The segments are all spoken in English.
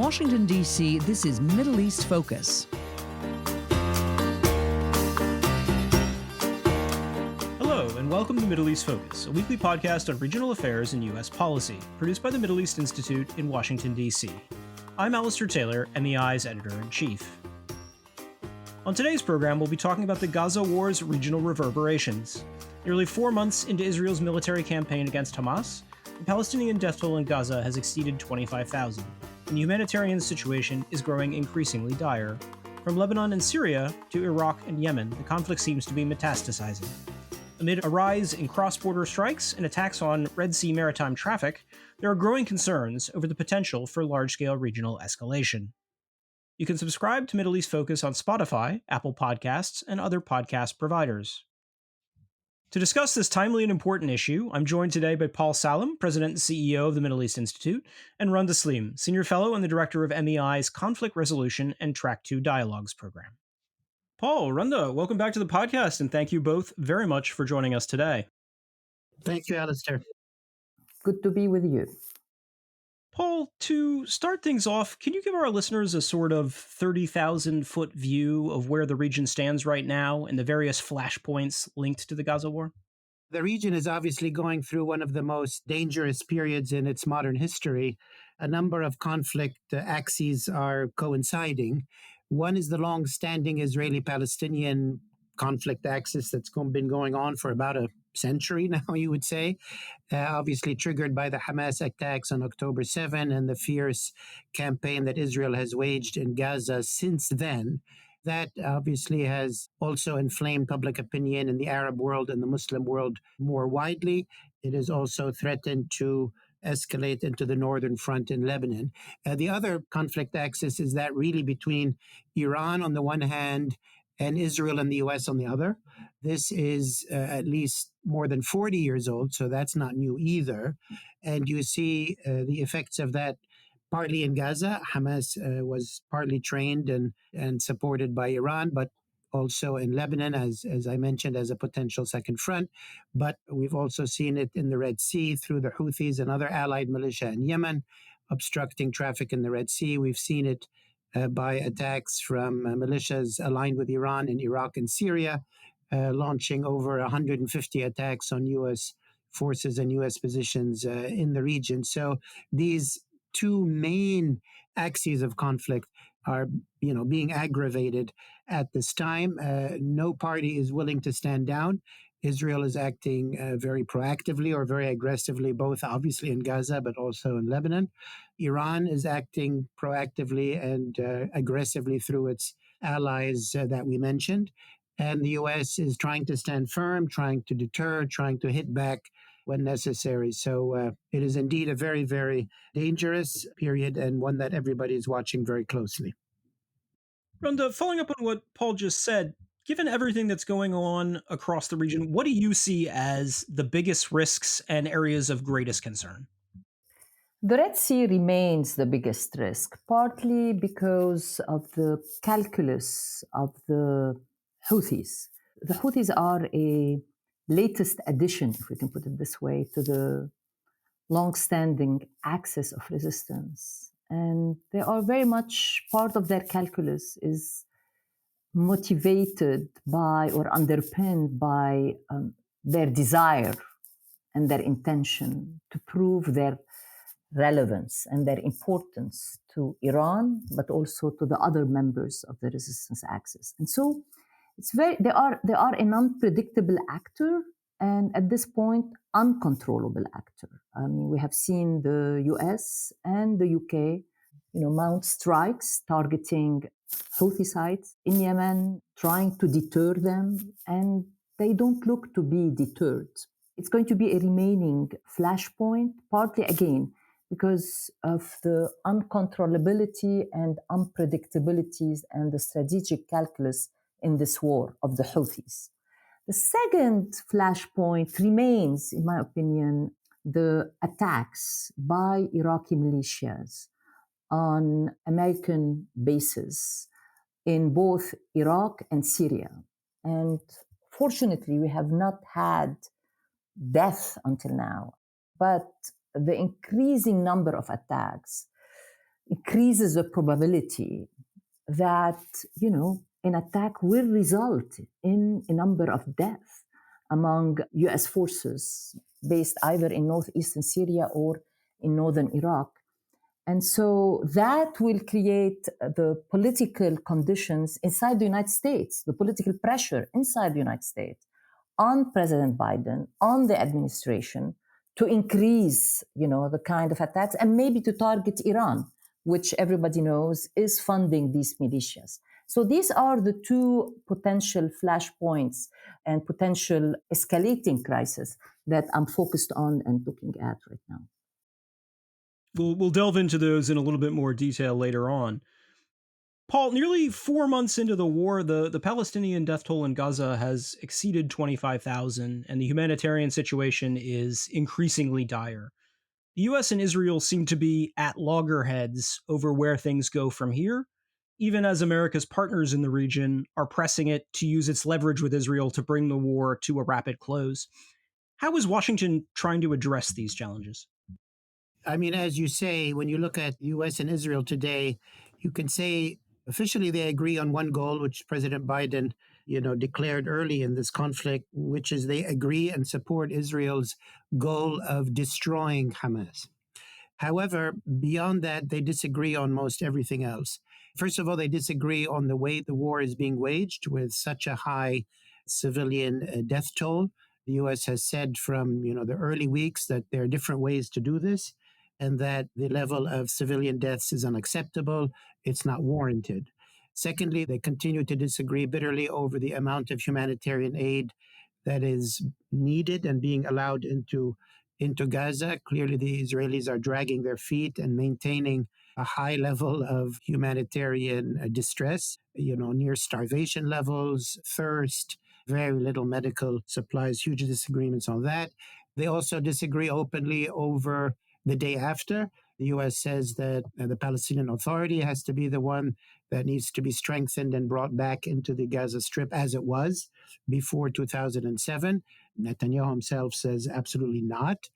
Washington, D.C., this is Middle East Focus. Hello, and welcome to Middle East Focus, a weekly podcast on regional affairs and U.S. policy, produced by the Middle East Institute in Washington, D.C. I'm Alistair Taylor, MEI's editor-in-chief. On today's program, we'll be talking about the Gaza War's regional reverberations. Nearly 4 months into Israel's military campaign against Hamas, the Palestinian death toll in Gaza has exceeded 25,000, and the humanitarian situation is growing increasingly dire. From Lebanon and Syria to Iraq and Yemen, the conflict seems to be metastasizing. Amid a rise in cross-border strikes and attacks on Red Sea maritime traffic, there are growing concerns over the potential for large-scale regional escalation. You can subscribe to Middle East Focus on Spotify, Apple Podcasts, and other podcast providers. To discuss this timely and important issue, I'm joined today by Paul Salem, President and CEO of the Middle East Institute, and Randa, Senior Fellow and the Director of MEI's Conflict Resolution and Track 2 Dialogues program. Paul, Randa, welcome back to the podcast, and thank you both very much for joining us today. Thank you, Alistair. Good to be with you. Paul, to start things off, can you give our listeners a sort of 30,000-foot view of where the region stands right now and the various flashpoints linked to the Gaza War? The region is obviously going through one of the most dangerous periods in its modern history. A number of conflict axes are coinciding. One is the long-standing Israeli-Palestinian conflict axis that's been going on for about a century now, you would say, obviously triggered by the Hamas attacks on October 7 and the fierce campaign that Israel has waged in Gaza since then. That obviously has also inflamed public opinion in the Arab world and the Muslim world more widely. It has also threatened to escalate into the northern front in Lebanon. The other conflict axis is that really between Iran on the one hand and Israel and the U.S. on the other. This is at least more than 40 years old, so that's not new either. And you see the effects of that partly in Gaza. Hamas was partly trained and supported by Iran, but also in Lebanon, as I mentioned, as a potential second front. But we've also seen it in the Red Sea through the Houthis and other allied militia in Yemen, obstructing traffic in the Red Sea. We've seen it by attacks from militias aligned with Iran in Iraq and Syria, launching over 150 attacks on U.S. forces and U.S. positions in the region. So these two main axes of conflict are, being aggravated at this time. No party is willing to stand down. Israel is acting very proactively or very aggressively, both obviously in Gaza, but also in Lebanon. Iran is acting proactively and aggressively through its allies that we mentioned. And the U.S. is trying to stand firm, trying to deter, trying to hit back when necessary. So it is indeed a very, very dangerous period and one that everybody is watching very closely. Randa, following up on what Paul just said, given everything that's going on across the region, what do you see as the biggest risks and areas of greatest concern? The Red Sea remains the biggest risk, partly because of the calculus of the Houthis. The Houthis are a latest addition, if we can put it this way, to the long-standing axis of resistance. And they are very much part of their calculus is motivated by or underpinned by their desire and their intention to prove their relevance and their importance to Iran, but also to the other members of the resistance axis. And so they are an unpredictable actor, and at this point, uncontrollable actor. I mean, we have seen the US and the UK, mount strikes targeting Houthi sites in Yemen, trying to deter them, and they don't look to be deterred. It's going to be a remaining flashpoint, partly again, because of the uncontrollability and unpredictabilities and the strategic calculus in this war of the Houthis. The second flashpoint remains, in my opinion, the attacks by Iraqi militias on American bases in both Iraq and Syria. And fortunately, we have not had death until now, but the increasing number of attacks increases the probability that, an attack will result in a number of deaths among US forces based either in northeastern Syria or in northern Iraq. And so that will create the political conditions inside the United States, the political pressure inside the United States on President Biden, on the administration, to increase, the kind of attacks and maybe to target Iran, which everybody knows is funding these militias. So these are the two potential flashpoints and potential escalating crises that I'm focused on and looking at right now. We'll delve into those in a little bit more detail later on. Paul, nearly 4 months into the war, the Palestinian death toll in Gaza has exceeded 25,000, and the humanitarian situation is increasingly dire. The US and Israel seem to be at loggerheads over where things go from here, even as America's partners in the region are pressing it to use its leverage with Israel to bring the war to a rapid close. How is Washington trying to address these challenges? I mean, as you say, when you look at US and Israel today, you can say officially they agree on one goal, which President Biden, declared early in this conflict, which is they agree and support Israel's goal of destroying Hamas. However, beyond that, they disagree on most everything else. First of all, they disagree on the way the war is being waged with such a high civilian death toll. The U.S. has said from the early weeks that there are different ways to do this, and that the level of civilian deaths is unacceptable. It's not warranted. Secondly, they continue to disagree bitterly over the amount of humanitarian aid that is needed and being allowed into Gaza. Clearly, the Israelis are dragging their feet and maintaining a high level of humanitarian distress, near starvation levels, thirst, very little medical supplies, huge disagreements on that. They also disagree openly over the day after. The U.S. says that the Palestinian Authority has to be the one that needs to be strengthened and brought back into the Gaza Strip as it was before 2007. Netanyahu himself says absolutely not.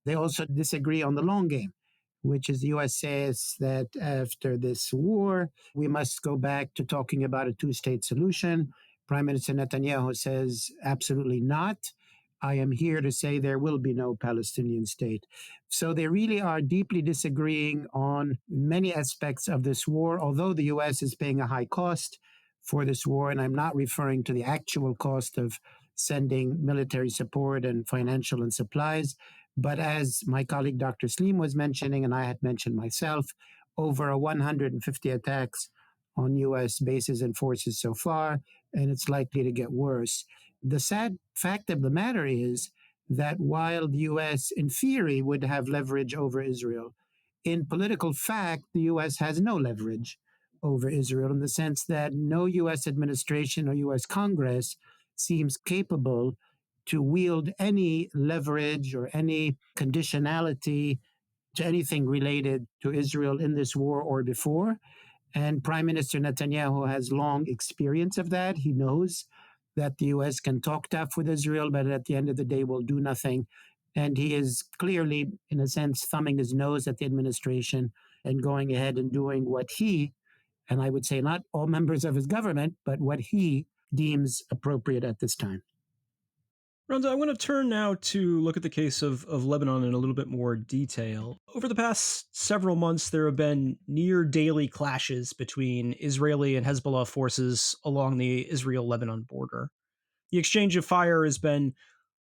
They also disagree on the long game, which is the US says that after this war, we must go back to talking about a two-state solution. Prime Minister Netanyahu says absolutely not. I am here to say there will be no Palestinian state. So they really are deeply disagreeing on many aspects of this war, although the US is paying a high cost for this war. And I'm not referring to the actual cost of sending military support and financial and supplies. But as my colleague Dr. Sleem was mentioning, and I had mentioned myself, over 150 attacks on US bases and forces so far, and it's likely to get worse. The sad fact of the matter is that while the US, in theory, would have leverage over Israel, in political fact, the US has no leverage over Israel in the sense that no US administration or US Congress seems capable to wield any leverage or any conditionality to anything related to Israel in this war or before. And Prime Minister Netanyahu has long experience of that. He knows that the US can talk tough with Israel, but at the end of the day will do nothing. And he is clearly, in a sense, thumbing his nose at the administration and going ahead and doing what he, and I would say not all members of his government, but what he deems appropriate at this time. Randa, I want to turn now to look at the case of Lebanon in a little bit more detail. Over the past several months, there have been near daily clashes between Israeli and Hezbollah forces along the Israel-Lebanon border. The exchange of fire has been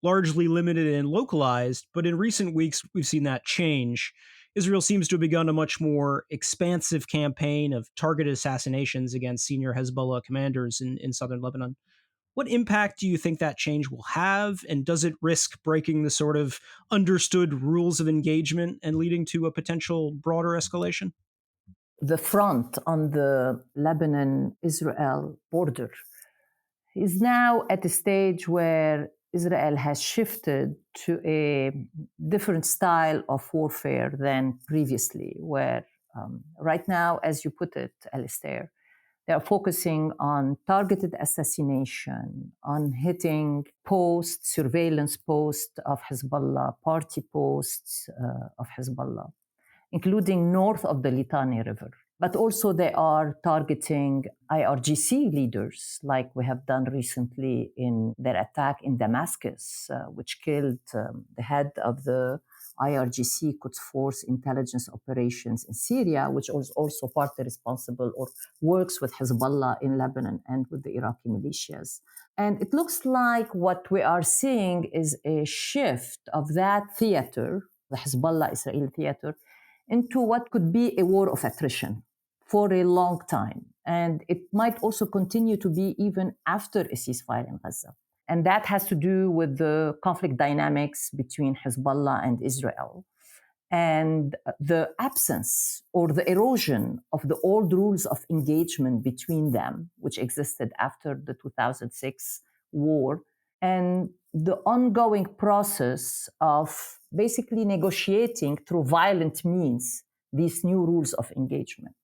largely limited and localized, but in recent weeks, we've seen that change. Israel seems to have begun a much more expansive campaign of targeted assassinations against senior Hezbollah commanders in southern Lebanon. What impact do you think that change will have? And does it risk breaking the sort of understood rules of engagement and leading to a potential broader escalation? The front on the Lebanon-Israel border is now at a stage where Israel has shifted to a different style of warfare than previously, where right now, as you put it, Alistair, they are focusing on targeted assassination, on hitting posts, surveillance posts of Hezbollah, party posts of Hezbollah. including north of the Litani River. But also they are targeting IRGC leaders, like we have done recently in their attack in Damascus, which killed the head of the IRGC Quds Force intelligence operations in Syria, which was also partly responsible or works with Hezbollah in Lebanon and with the Iraqi militias. And it looks like what we are seeing is a shift of that theater, the Hezbollah Israeli theater, into what could be a war of attrition for a long time. And it might also continue to be even after a ceasefire in Gaza. And that has to do with the conflict dynamics between Hezbollah and Israel and the absence or the erosion of the old rules of engagement between them, which existed after the 2006 war, and the ongoing process of basically negotiating through violent means these new rules of engagement.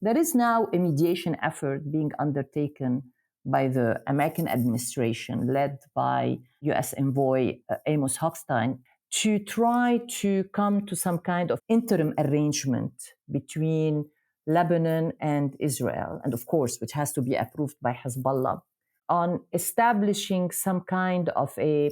There is now a mediation effort being undertaken by the American administration, led by US envoy Amos Hochstein, to try to come to some kind of interim arrangement between Lebanon and Israel, and of course, which has to be approved by Hezbollah, on establishing some kind of a,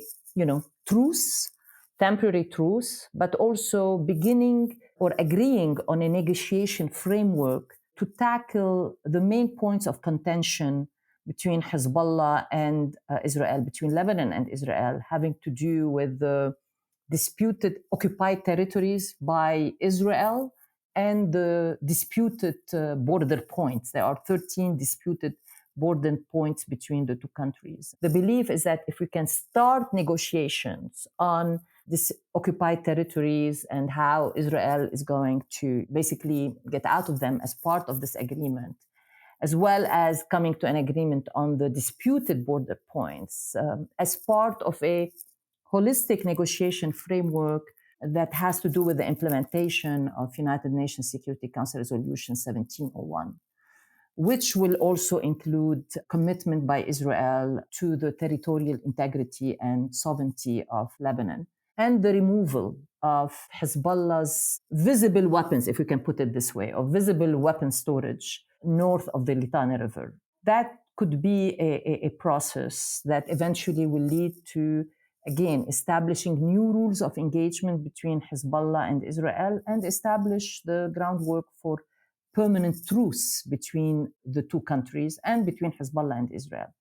truce, temporary truce, but also beginning or agreeing on a negotiation framework to tackle the main points of contention between Hezbollah and Israel, between Lebanon and Israel, having to do with the disputed occupied territories by Israel and the disputed border points. There are 13 disputed border points between the two countries. The belief is that if we can start negotiations on these occupied territories and how Israel is going to basically get out of them as part of this agreement, as well as coming to an agreement on the disputed border points as part of a holistic negotiation framework that has to do with the implementation of United Nations Security Council Resolution 1701, which will also include commitment by Israel to the territorial integrity and sovereignty of Lebanon, and the removal of Hezbollah's visible weapons, if we can put it this way, of visible weapon storage north of the Litani River. That could be a process that eventually will lead to, again, establishing new rules of engagement between Hezbollah and Israel and establish the groundwork for permanent truce between the two countries and between Hezbollah and Israel.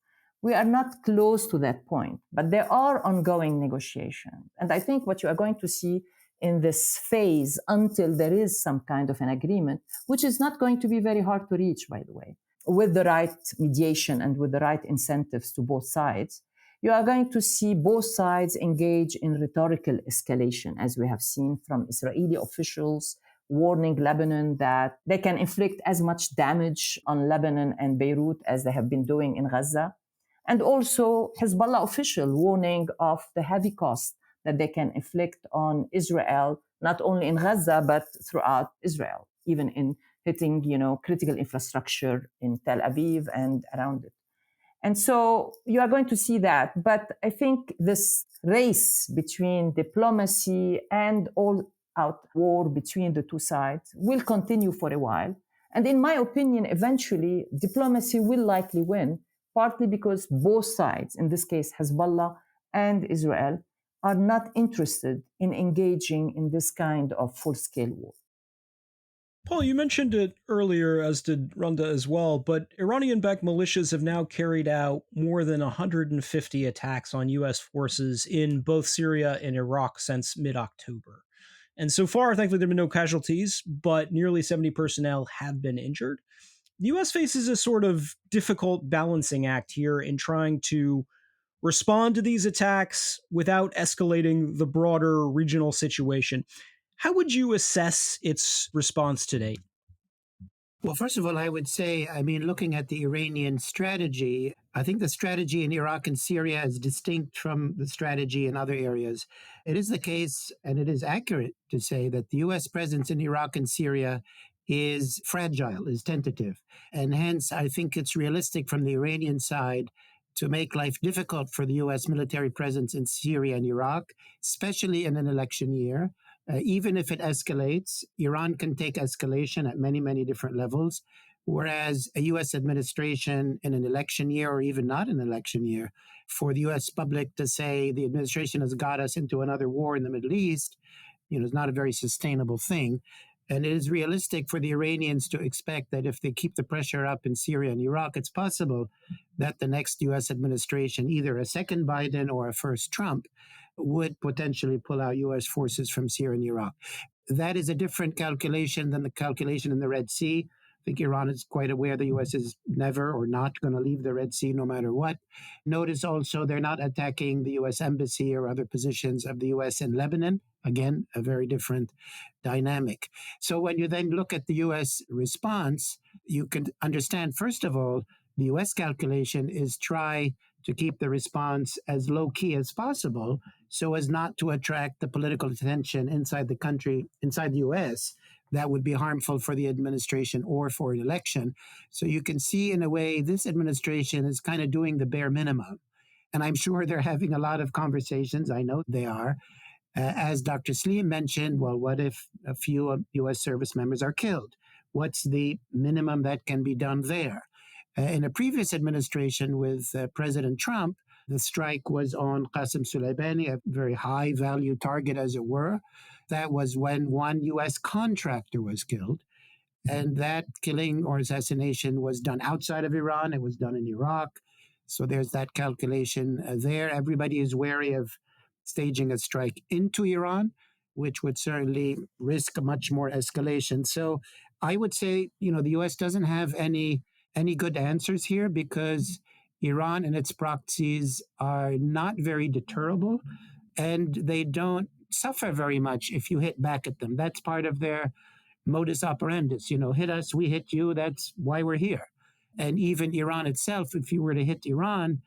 We are not close to that point, but there are ongoing negotiations. And I think what you are going to see in this phase until there is some kind of an agreement, which is not going to be very hard to reach, by the way, with the right mediation and with the right incentives to both sides, you are going to see both sides engage in rhetorical escalation, as we have seen from Israeli officials warning Lebanon that they can inflict as much damage on Lebanon and Beirut as they have been doing in Gaza. And also Hezbollah official warning of the heavy cost that they can inflict on Israel, not only in Gaza, but throughout Israel, even in hitting, critical infrastructure in Tel Aviv and around it. And so you are going to see that. But I think this race between diplomacy and all-out war between the two sides will continue for a while. And in my opinion, eventually, diplomacy will likely win, partly because both sides, in this case, Hezbollah and Israel, are not interested in engaging in this kind of full-scale war. Paul, you mentioned it earlier, as did Randa as well, but Iranian-backed militias have now carried out more than 150 attacks on U.S. forces in both Syria and Iraq since mid-October. And so far, thankfully, there have been no casualties, but nearly 70 personnel have been injured. The U.S. faces a sort of difficult balancing act here in trying to respond to these attacks without escalating the broader regional situation. How would you assess its response to date? Well, first of all, I would say, looking at the Iranian strategy, I think the strategy in Iraq and Syria is distinct from the strategy in other areas. It is the case, and it is accurate to say that the U.S. presence in Iraq and Syria is fragile, is tentative. And hence, I think it's realistic from the Iranian side to make life difficult for the U.S. military presence in Syria and Iraq, especially in an election year. Even if it escalates, Iran can take escalation at many, many different levels. Whereas a US administration in an election year, or even not an election year, for the US public to say the administration has got us into another war in the Middle East, is not a very sustainable thing. And it is realistic for the Iranians to expect that if they keep the pressure up in Syria and Iraq, it's possible that the next US administration, either a second Biden or a first Trump, would potentially pull out US forces from Syria and Iraq. That is a different calculation than the calculation in the Red Sea. I think Iran is quite aware the US is never or not going to leave the Red Sea no matter what. Notice also they're not attacking the US embassy or other positions of the US in Lebanon. Again, a very different dynamic. So when you then look at the US response, you can understand, first of all, the US calculation is try to keep the response as low key as possible so as not to attract the political attention inside the country, inside the US, that would be harmful for the administration or for an election. So you can see, in a way, this administration is kind of doing the bare minimum. And I'm sure they're having a lot of conversations. I know they are. As Dr. Saleem mentioned, well, what if a few US service members are killed? What's the minimum that can be done there? In a previous administration with President Trump, the strike was on Qasem Soleimani, a very high value target, as it were. That was when one US contractor was killed. And that killing or assassination was done outside of Iran. It was done in Iraq. So there's that calculation there. Everybody is wary of staging a strike into Iran, which would certainly risk much more escalation. So I would say, the US doesn't have any good answers here because Iran and its proxies are not very deterrable and they don't suffer very much if you hit back at them. That's part of their modus operandus. Hit us, we hit you. That's why we're here. And even Iran itself, if you were to hit Iran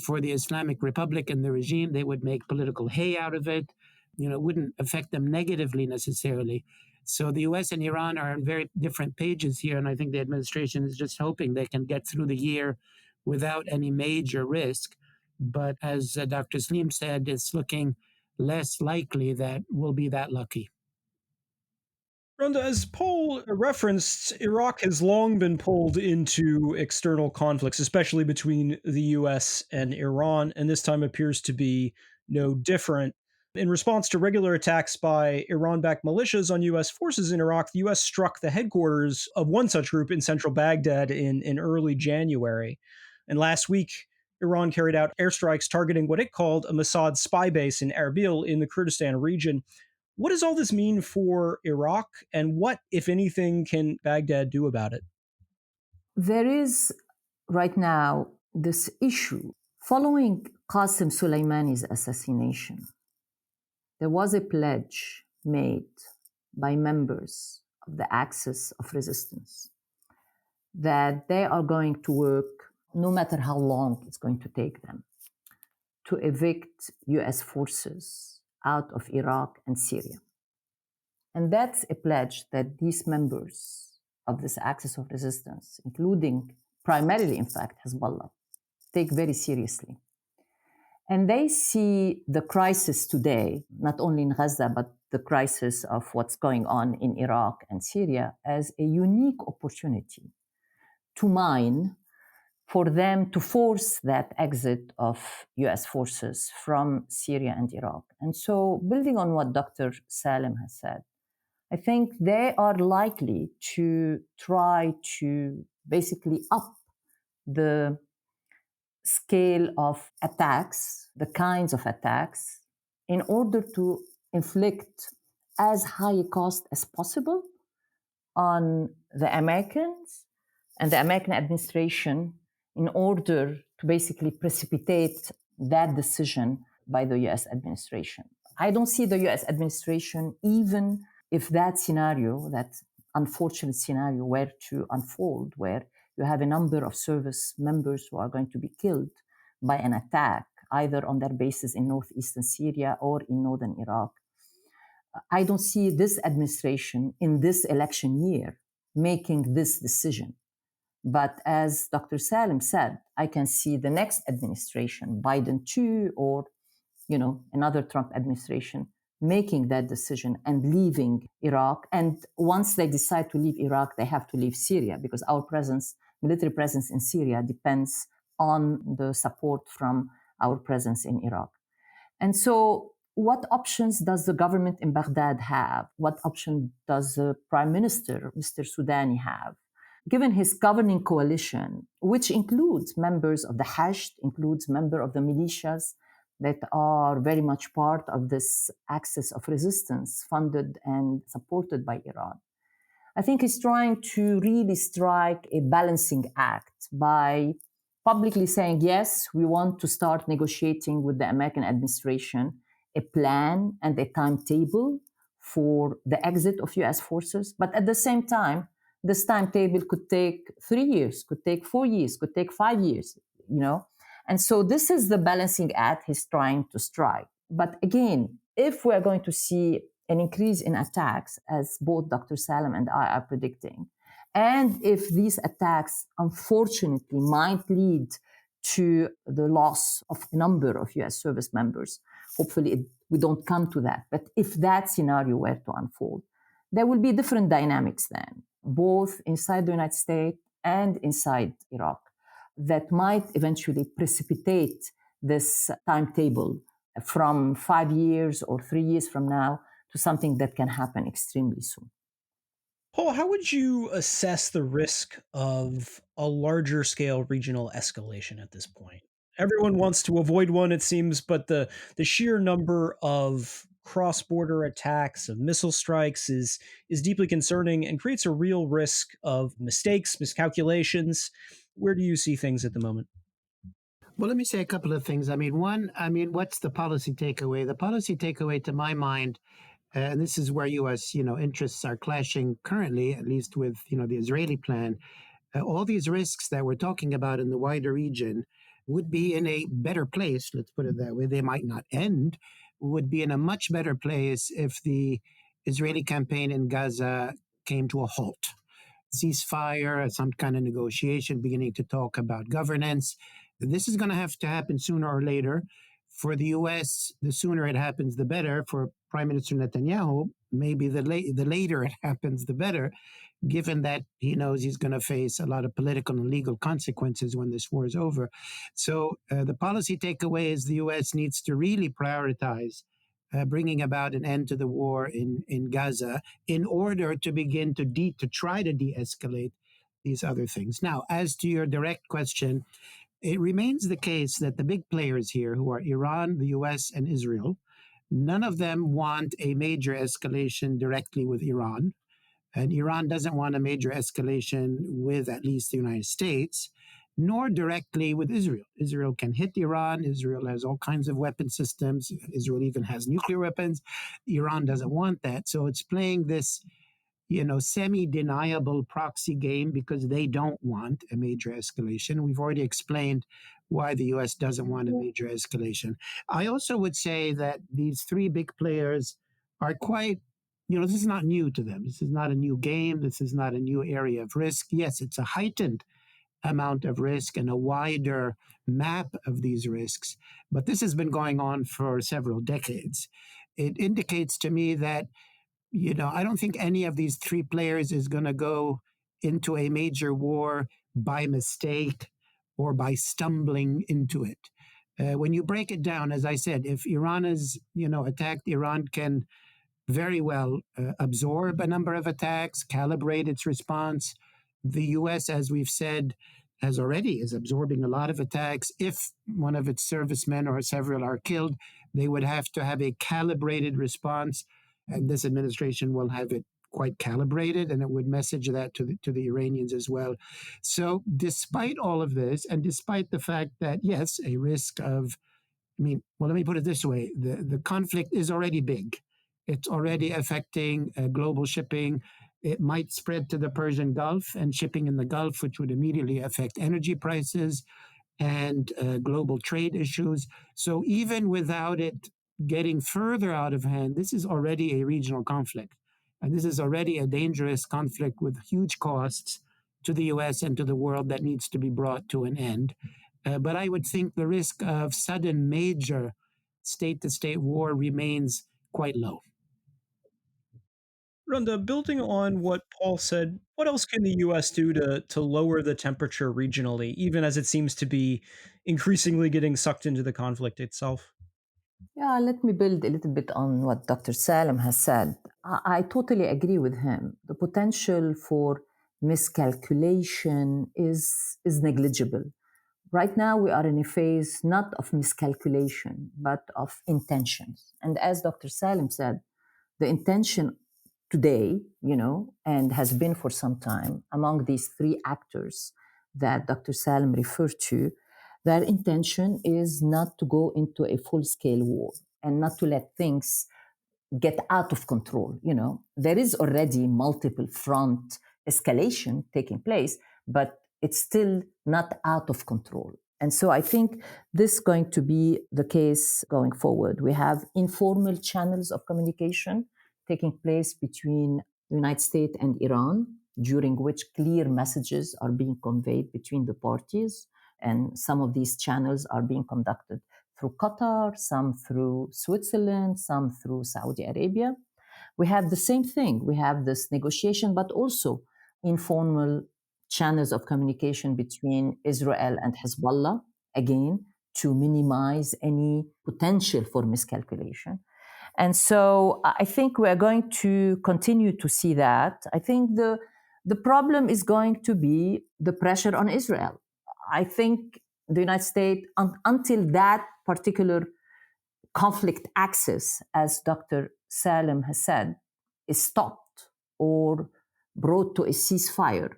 for the Islamic Republic and the regime, they would make political hay out of it. It wouldn't affect them negatively necessarily. So the US and Iran are on very different pages here. And I think the administration is just hoping they can get through the year without any major risk. But as Dr. Saleem said, it's looking less likely that we'll be that lucky. Randa, as Paul referenced, Iraq has long been pulled into external conflicts, especially between the US and Iran, and this time appears to be no different. In response to regular attacks by Iran backed militias on US forces in Iraq, the US struck the headquarters of one such group in central Baghdad in early January. And last week, Iran carried out airstrikes targeting what it called a Mossad spy base in Erbil in the Kurdistan region. What does all this mean for Iraq, and what, if anything, can Baghdad do about it? There is right now this issue. Following Qasem Soleimani's assassination, there was a pledge made by members of the Axis of Resistance that they are going to work, no matter how long it's going to take them, to evict US forces out of Iraq and Syria. And that's a pledge that these members of this axis of resistance, including primarily, in fact, Hezbollah, take very seriously. And they see the crisis today, not only in Gaza, but the crisis of what's going on in Iraq and Syria, as a unique opportunity to mine for them to force that exit of US forces from Syria and Iraq. And so, building on what Dr. Salem has said, I think they are likely to try to basically up the scale of attacks, the kinds of attacks, in order to inflict as high a cost as possible on the Americans and the American administration in order to basically precipitate that decision by the US administration. I don't see the US administration, even if that scenario, that unfortunate scenario were to unfold, where you have a number of service members who are going to be killed by an attack, either on their bases in northeastern Syria or in northern Iraq. I don't see this administration in this election year making this decision. But as Dr. Salem said, I can see the next administration, Biden 2 or another Trump administration, making that decision and leaving Iraq. And once they decide to leave Iraq, they have to leave Syria because our presence, military presence in Syria, depends on the support from our presence in Iraq. And so, what options does the government in Baghdad have? What option does the Prime Minister, Mr. Soudani, have? Given his governing coalition, which includes members of the Hashd, includes members of the militias that are very much part of this axis of resistance funded and supported by Iran, I think he's trying to really strike a balancing act by publicly saying, yes, we want to start negotiating with the American administration a plan and a timetable for the exit of US forces. But at the same time, this timetable could take 3 years, could take 4 years, could take 5 years, you know? And so this is the balancing act he's trying to strike. But again, if we're going to see an increase in attacks, as both Dr. Salem and I are predicting, and if these attacks unfortunately might lead to the loss of a number of US service members, hopefully we don't come to that. But if that scenario were to unfold, there will be different dynamics then, both inside the United States and inside Iraq, that might eventually precipitate this timetable from 5 years or 3 years from now to something that can happen extremely soon. Paul, how would you assess the risk of a larger scale regional escalation at this point? Everyone wants to avoid one, it seems, but the sheer number of cross-border attacks, of missile strikes is deeply concerning and creates a real risk of mistakes, miscalculations. Where do you see things at the moment? Well, let me say a couple of things. One, what's the policy takeaway? The policy takeaway, to my mind, and this is where U.S. interests are clashing currently, at least with the Israeli plan. All these risks that we're talking about in the wider region would be in a better place. Let's put it that way. They might not end. Would be in a much better place if the Israeli campaign in Gaza came to a halt. Ceasefire, some kind of negotiation, beginning to talk about governance. This is going to happen sooner or later. For the U.S., the sooner it happens, the better. For Prime Minister Netanyahu, maybe the later it happens, the better, given that he knows he's going to face a lot of political and legal consequences when this war is over. So the policy takeaway is the U.S. needs to really prioritize bringing about an end to the war in Gaza in order to begin to try to de-escalate these other things. Now, as to your direct question, it remains the case that the big players here, who are Iran, the US, and Israel, none of them want a major escalation directly with Iran. And Iran doesn't want a major escalation with at least the United States, nor directly with Israel. Israel can hit Iran. Israel has all kinds of weapon systems. Israel even has nuclear weapons. Iran doesn't want that. So it's playing this semi-deniable proxy game because they don't want a major escalation. We've already explained why the U.S. doesn't want a major escalation. I also would say that these three big players are quite, this is not new to them. This is not a new game. This is not a new area of risk. Yes, it's a heightened amount of risk and a wider map of these risks, but this has been going on for several decades. It indicates to me that I don't think any of these three players is going to go into a major war by mistake or by stumbling into it. When you break it down, as I said, if Iran is, attacked, Iran can very well absorb a number of attacks, calibrate its response. The U.S., as we've said, is absorbing a lot of attacks. If one of its servicemen or several are killed, they would have to have a calibrated response, and this administration will have it quite calibrated, and it would message that to the Iranians as well. So despite all of this, and despite the fact that, yes, a risk of, let me put it this way, the conflict is already big. It's already affecting global shipping. It might spread to the Persian Gulf and shipping in the Gulf, which would immediately affect energy prices and global trade issues. So even without it getting further out of hand, this is already a regional conflict. And this is already a dangerous conflict with huge costs to the US and to the world that needs to be brought to an end. But I would think the risk of sudden major state-to-state war remains quite low. Randa, building on what Paul said, what else can the US do to lower the temperature regionally, even as it seems to be increasingly getting sucked into the conflict itself? Yeah, let me build a little bit on what Dr. Salem has said. I totally agree with him. The potential for miscalculation is negligible. Right now, we are in a phase not of miscalculation, but of intentions. And as Dr. Salem said, the intention today, and has been for some time among these three actors that Dr. Salem referred to, their intention is not to go into a full scale war and not to let things get out of control. There is already multiple front escalation taking place, but it's still not out of control. And so I think this is going to be the case going forward. We have informal channels of communication taking place between the United States and Iran, during which clear messages are being conveyed between the parties. And some of these channels are being conducted through Qatar, some through Switzerland, some through Saudi Arabia. We have the same thing. We have this negotiation, but also informal channels of communication between Israel and Hezbollah, again, to minimize any potential for miscalculation. And so I think we're going to continue to see that. I think the problem is going to be the pressure on Israel. I think the United States, until that particular conflict axis, as Dr. Salem has said, is stopped or brought to a ceasefire,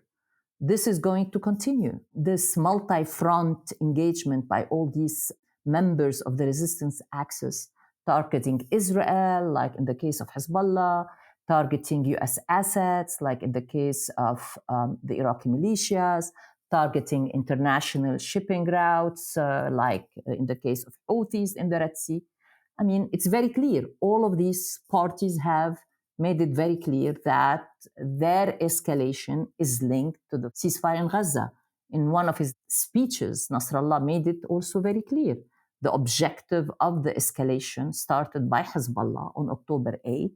this is going to continue. This multi front engagement by all these members of the resistance axis targeting Israel, like in the case of Hezbollah, targeting US assets, like in the case of the Iraqi militias, targeting international shipping routes, like in the case of Houthis in the Red Sea. I mean, it's very clear. All of these parties have made it very clear that their escalation is linked to the ceasefire in Gaza. In one of his speeches, Nasrallah made it also very clear. The objective of the escalation started by Hezbollah on October 8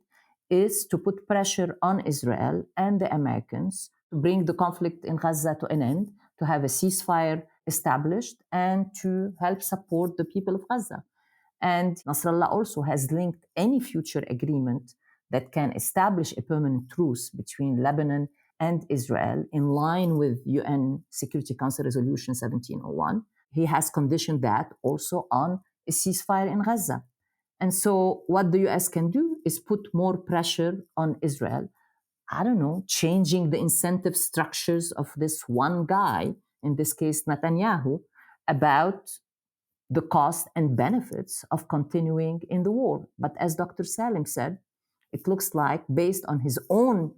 is to put pressure on Israel and the Americans to bring the conflict in Gaza to an end, to have a ceasefire established, and to help support the people of Gaza. And Nasrallah also has linked any future agreement that can establish a permanent truce between Lebanon and Israel in line with UN Security Council Resolution 1701. He has conditioned that also on a ceasefire in Gaza. And so what the US can do is put more pressure on Israel. I don't know, changing the incentive structures of this one guy, in this case Netanyahu, about the cost and benefits of continuing in the war. But as Dr. Salem said, it looks like, based on his own,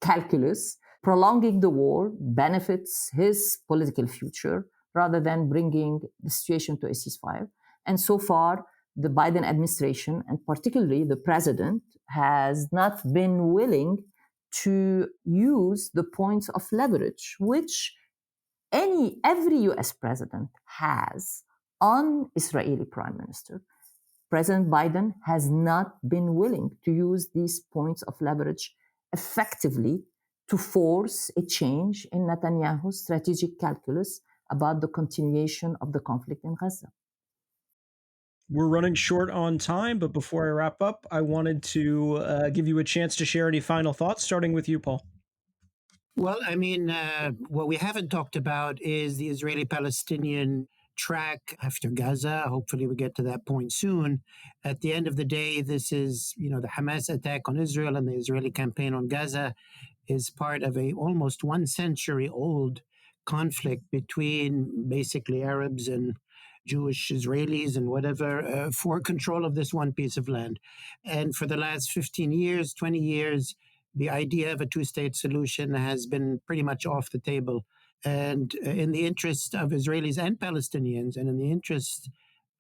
calculus, prolonging the war benefits his political future rather than bringing the situation to a ceasefire. And so far, the Biden administration, and particularly the president, has not been willing to use the points of leverage, which every US president has on Israeli prime minister. President Biden has not been willing to use these points of leverage effectively to force a change in Netanyahu's strategic calculus about the continuation of the conflict in Gaza. We're running short on time, but before I wrap up, I wanted to give you a chance to share any final thoughts, starting with you, Paul. Well, I mean, what we haven't talked about is the Israeli Palestinian track after Gaza. Hopefully, we get to that point soon. At the end of the day, this is, the Hamas attack on Israel and the Israeli campaign on Gaza is part of a almost 1 century old conflict between basically Arabs and Jewish Israelis and whatever for control of this one piece of land. And for the last 15 years, 20 years, the idea of a two-state solution has been pretty much off the table. And in the interest of Israelis and Palestinians, and in the interest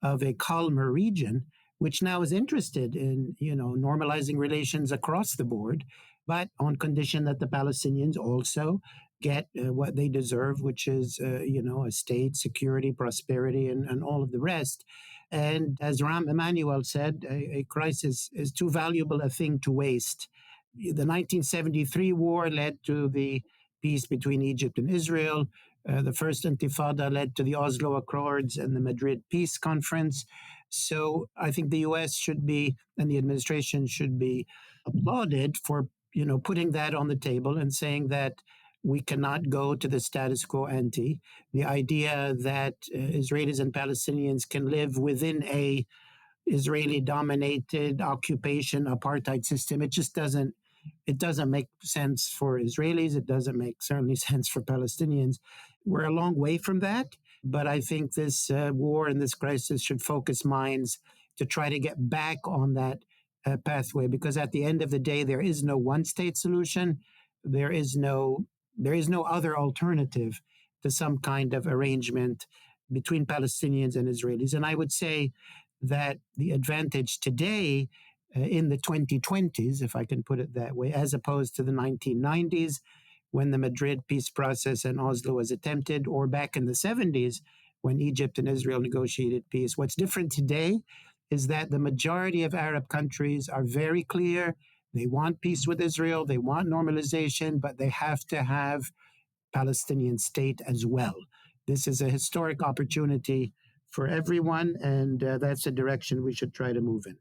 of a calmer region, which now is interested in, normalizing relations across the board, but on condition that the Palestinians also get what they deserve, which is, a state, security, prosperity, and all of the rest. And as Rahm Emanuel said, a crisis is too valuable a thing to waste. The 1973 war led to the peace between Egypt and Israel. The First Intifada led to the Oslo Accords and the Madrid Peace Conference. So I think the U.S. should be, and the administration should be applauded for, putting that on the table and saying that we cannot go to the status quo ante. The idea that Israelis and Palestinians can live within a Israeli-dominated occupation apartheid system, it doesn't make sense for Israelis. It doesn't make certainly sense for Palestinians. We're a long way from that, but I think this war and this crisis should focus minds to try to get back on that pathway, because at the end of the day, there is no one-state solution. There is no other alternative to some kind of arrangement between Palestinians and Israelis. And I would say that the advantage today in the 2020s, if I can put it that way, as opposed to the 1990s when the Madrid peace process and Oslo was attempted, or back in the 70s when Egypt and Israel negotiated peace. What's different today is that the majority of Arab countries are very clear. They want peace with Israel, they want normalization, but they have to have Palestinian state as well. This is a historic opportunity for everyone, and that's the direction we should try to move in.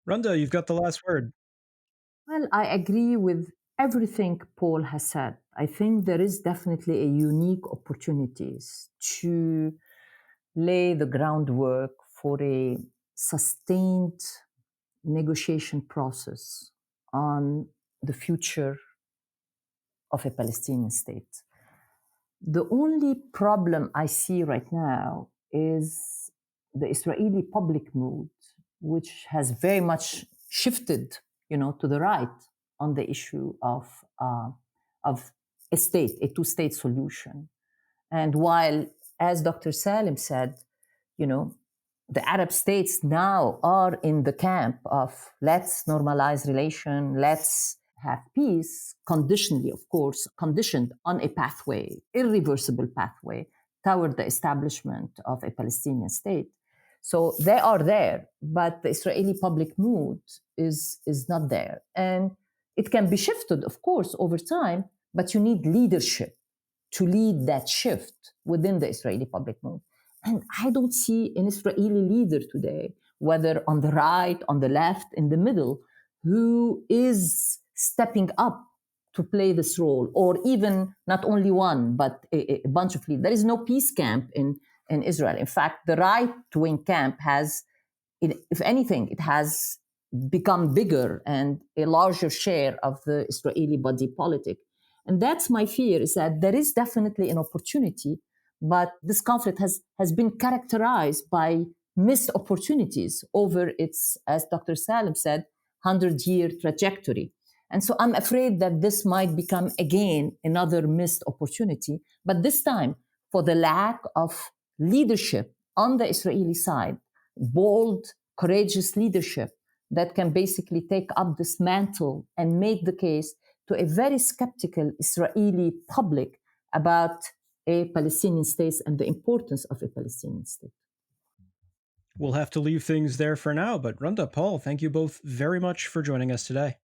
Randa, you've got the last word. Well, I agree with everything Paul has said. I think there is definitely a unique opportunities to lay the groundwork for a sustained negotiation process on the future of a Palestinian state. The only problem I see right now is the Israeli public mood, which has very much shifted, to the right on the issue of a two-state solution. And while, as Dr. Salem said, the Arab states now are in the camp of let's normalize relation, let's have peace, conditionally, of course, conditioned on a pathway, irreversible pathway toward the establishment of a Palestinian state. So they are there, but the Israeli public mood is not there. And it can be shifted, of course, over time, but you need leadership to lead that shift within the Israeli public mood. And I don't see an Israeli leader today, whether on the right, on the left, in the middle, who is stepping up to play this role, or even not only one, but a bunch of leaders. There is no peace camp in Israel. In fact, the right-wing camp has, if anything, it has become bigger and a larger share of the Israeli body politic. And that's my fear, is that there is definitely an opportunity, but this conflict has been characterized by missed opportunities over its, as Dr. Salem said, 100-year trajectory. And so I'm afraid that this might become, again, another missed opportunity, but this time for the lack of leadership on the Israeli side, bold, courageous leadership that can basically take up this mantle and make the case to a very skeptical Israeli public about a Palestinian state and the importance of a Palestinian state. We'll have to leave things there for now, but Randa, Paul, thank you both very much for joining us today.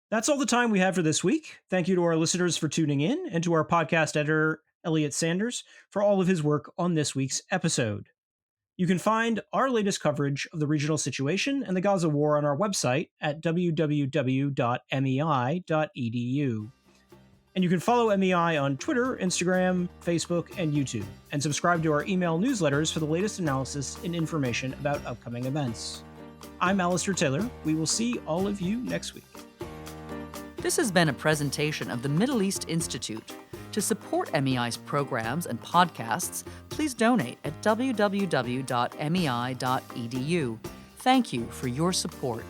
That's all the time we have for this week. Thank you to our listeners for tuning in, and to our podcast editor, Elliot Sanders, for all of his work on this week's episode. You can find our latest coverage of the regional situation and the Gaza War on our website at www.mei.edu. And you can follow MEI on Twitter, Instagram, Facebook, and YouTube, and subscribe to our email newsletters for the latest analysis and information about upcoming events. I'm Alistair Taylor. We will see all of you next week. This has been a presentation of the Middle East Institute. To support MEI's programs and podcasts, please donate at www.mei.edu. Thank you for your support.